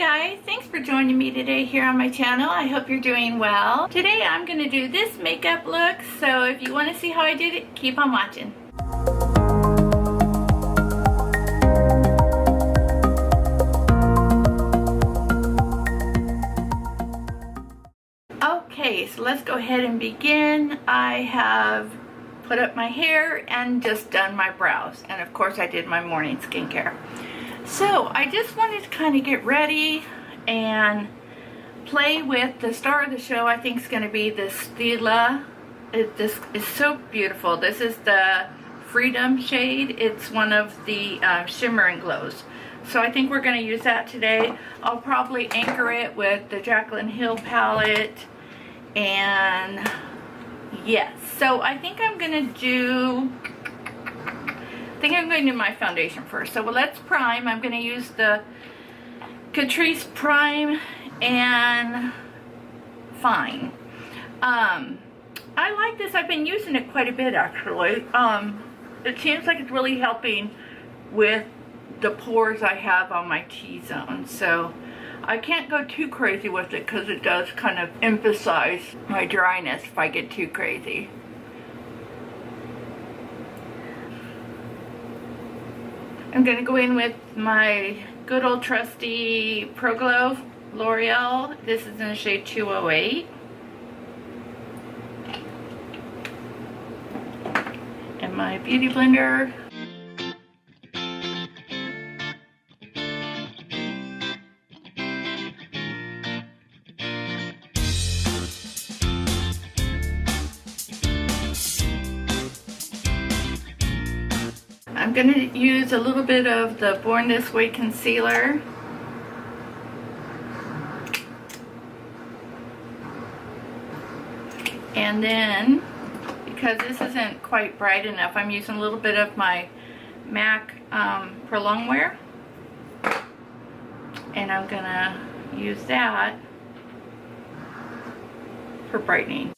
guys, thanks for joining me today here on my channel. I hope you're doing well. Today I'm going to do this makeup look, so if you want to see how I did it, keep on watching. Okay, so let's go ahead and begin. I have put up my hair and just done my brows, and of course I did my morning skincare. So I just wanted to kind of get ready and play with the star of the show. I think is going to be the Stila. This is so beautiful. This is the Freedom shade. It's one of the Shimmer and Glows. So I think we're going to use that today. I'll probably anchor it with the Jaclyn Hill palette. And yes, so I think I'm going to do my foundation first. So let's prime. I'm going to use the Catrice Prime and Fine. I like this. I've been using it quite a bit actually. It seems like it's really helping with the pores I have on my T-zone. So I can't go too crazy with it because it does kind of emphasize my dryness if I get too crazy. I'm going to go in with my good old trusty Pro Glow L'Oreal. This is in the shade 208. And my Beauty Blender. I'm going to use a little bit of the Born This Way concealer. And then, because this isn't quite bright enough, I'm using a little bit of my MAC Pro Longwear. And I'm going to use that for brightening.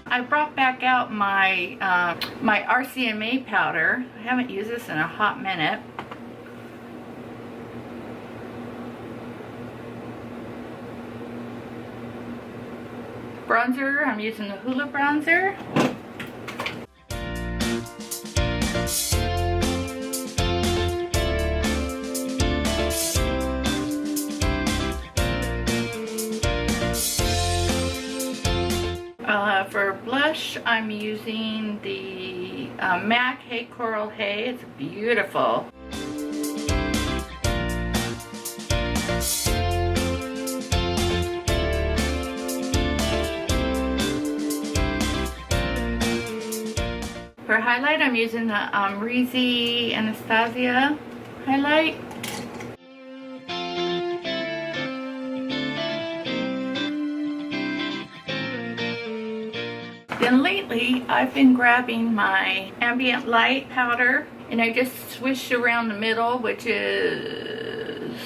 I brought back out my my RCMA powder. I haven't used this in a hot minute. Bronzer, I'm using the Hoola bronzer. For blush, I'm using the MAC Hey Coral Hey. It's beautiful. For highlight, I'm using the Amreezy Anastasia highlight. Then lately, I've been grabbing my ambient light powder and I just swish around the middle, which is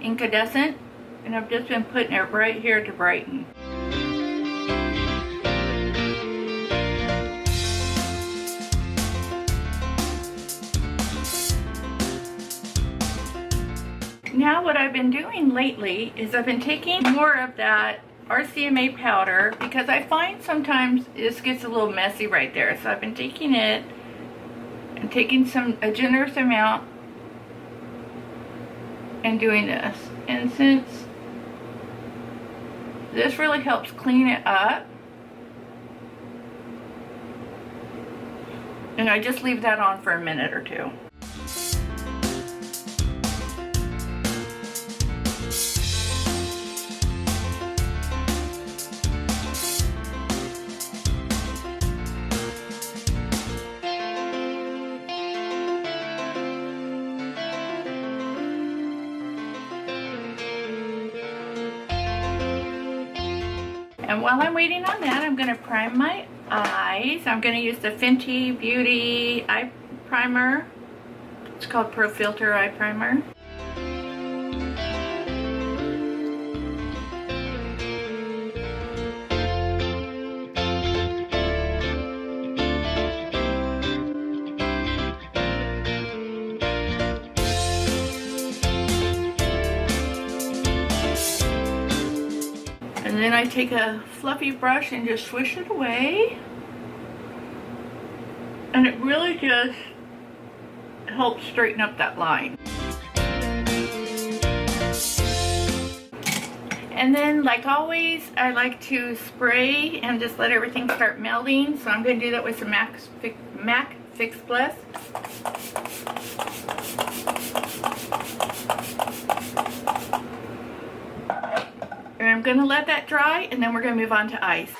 incandescent, and I've just been putting it right here to brighten. Now what I've been doing lately is I've been taking more of that RCMA powder because I find sometimes this gets a little messy right there. So I've been taking it and taking a generous amount and doing this. And since this really helps clean it up, and I just leave that on for a minute or two. And while I'm waiting on that, I'm going to prime my eyes. I'm going to use the Fenty Beauty Eye Primer. It's called Pro Filter Eye Primer. And then I take a fluffy brush and just swish it away. And it really just helps straighten up that line. And then, like always, I like to spray and just let everything start melting. So I'm going to do that with some MAC Fix Plus. And I'm going to let that dry, and then we're going to move on to ice.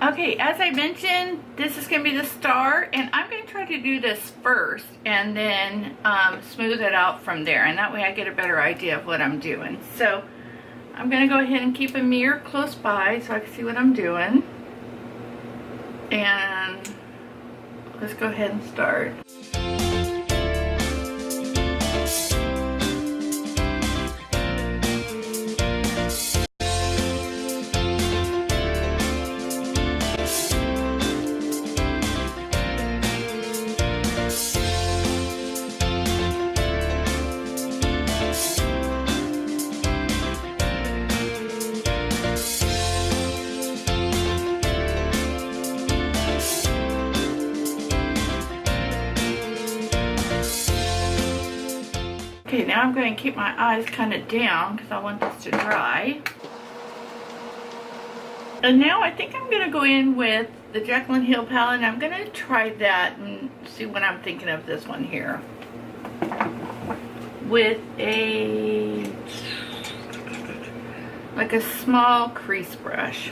Okay, as I mentioned, this is going to be the star, and I'm going to try to do this first and then smooth it out from there, and that way I get a better idea of what I'm doing. So I'm going to go ahead and keep a mirror close by so I can see what I'm doing. And let's go ahead and start. Okay, now I'm going to keep my eyes kind of down because I want this to dry. And now I think I'm going to go in with the Jaclyn Hill palette, and I'm going to try that and see what I'm thinking of this one here. With like a small crease brush.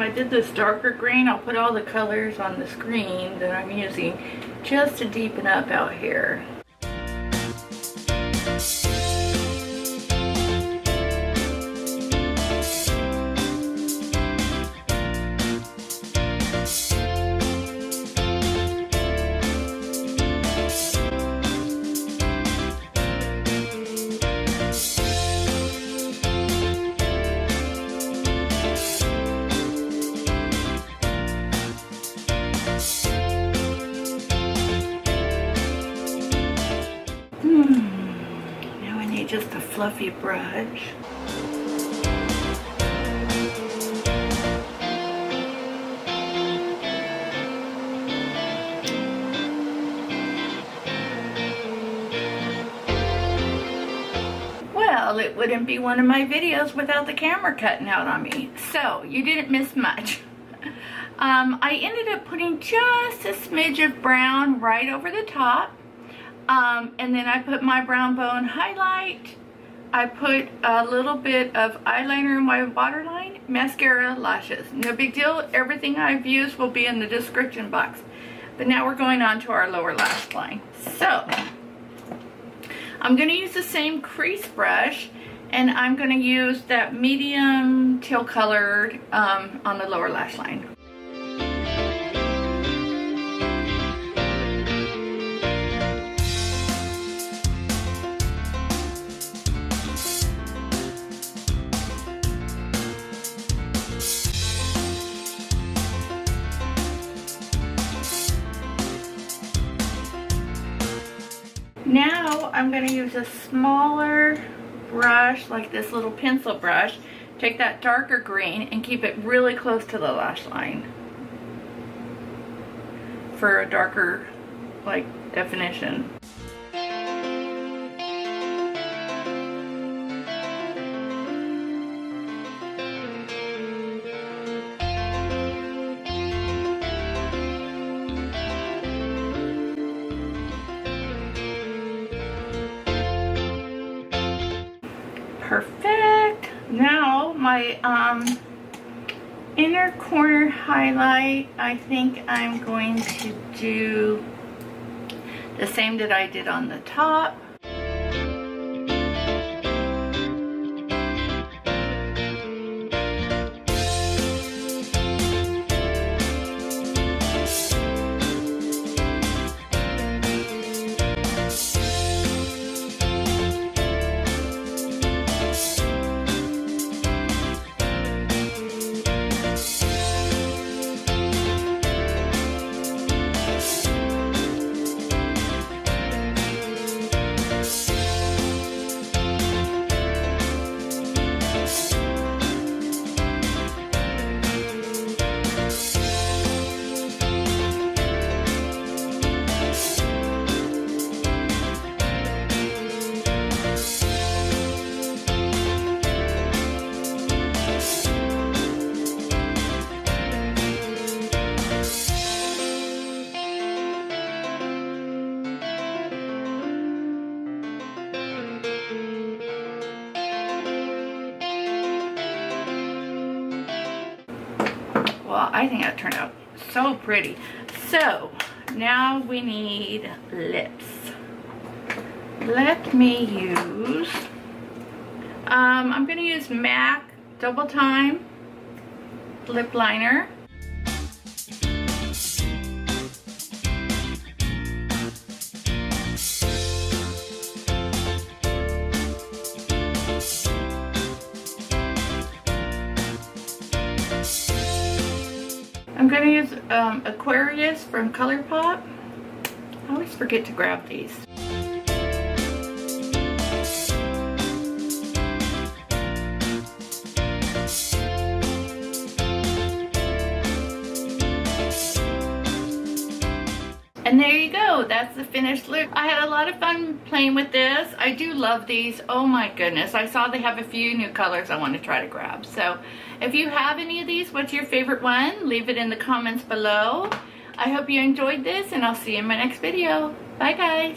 I did this darker green. I'll put all the colors on the screen that I'm using just to deepen up out here. Just a fluffy brush. Well, it wouldn't be one of my videos without the camera cutting out on me. So, you didn't miss much. I ended up putting just a smidge of brown right over the top. And then I put my brown bone highlight. I put a little bit of eyeliner in my waterline, mascara, lashes. No big deal. Everything I've used will be in the description box. But now we're going on to our lower lash line. So, I'm going to use the same crease brush, and I'm going to use that medium teal colored on the lower lash line. Now I'm going to use a smaller brush, like this little pencil brush. Take that darker green and keep it really close to the lash line for a darker, like, definition. Perfect. Now my inner corner highlight, I think I'm going to do the same that I did on the top. Well, I think that turned out so pretty. So now we need lips. Let me use, I'm going to use MAC Double Time lip liner. I'm going to use Aquarius from Colourpop. I always forget to grab these. And there you go, that's the finished look. I had a lot of fun playing with this. I do love these. Oh my goodness, I saw they have a few new colors I want to try to grab. So if you have any of these, what's your favorite one? Leave it in the comments below. I hope you enjoyed this, and I'll see you in my next video. Bye guys.